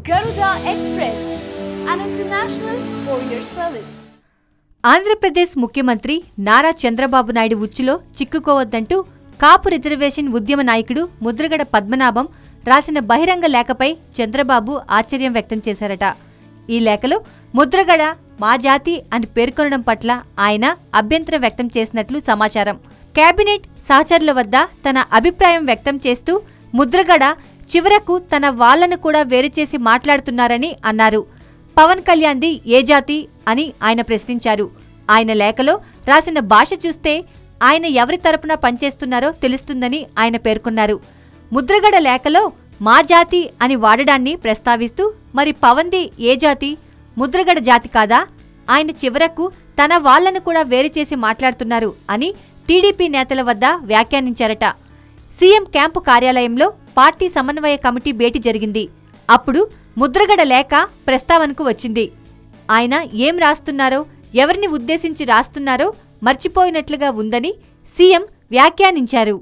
Garuda Express, an international courier service. Andhra Pradesh ముఖ్యమంత్రి నారా చంద్రబాబు నాయుడు ఉచ్చులో చిక్కుకోవద్దంటూ కాపు reservation ఉద్యమ నాయకుడు ముద్రగడ పద్మనాభం రాసిన బహిరంగ లేఖపై చంద్రబాబు ఆశ్చర్యం వ్యక్తం చేశారట. ఈ లేఖలో ముద్రగడ మా జాతి అని పేర్కొనడం పట్ల ఆయన అభ్యంతరం వ్యక్తం చేసినట్లు సమాచారం. కేబినెట్ సహచరుల వద్ద తన అభిప్రాయం వ్యక్తం చేస్తూ ముద్రగడ చివరకు తన వాళ్లను కూడా వేరుచేసి మాట్లాడుతున్నారని అన్నారు. పవన్ కళ్యాణ్ది ఏ జాతి అని ఆయన ప్రశ్నించారు. ఆయన లేఖలో రాసిన భాష చూస్తే ఆయన ఎవరి తరపున పనిచేస్తున్నారో తెలుస్తుందని ఆయన పేర్కొన్నారు. ముద్రగడ లేఖలో మా జాతి అని వాడడాన్ని ప్రస్తావిస్తూ మరి పవన్ది ఏ జాతి, ముద్రగడ జాతి కాదా, ఆయన చివరకు తన వాళ్లను కూడా వేరుచేసి మాట్లాడుతున్నారు అని టీడీపీ నేతల వద్ద వ్యాఖ్యానించారట. సీఎం క్యాంపు కార్యాలయంలో పార్టీ సమన్వయ కమిటీ భేటీ జరిగింది. అప్పుడు ముద్రగడ లేఖ ప్రస్తావనకు వచ్చింది. ఆయన ఏం రాస్తున్నారో, ఎవరిని ఉద్దేశించి రాస్తున్నారో మర్చిపోయినట్లుగా ఉందని సీఎం వ్యాఖ్యానించారు.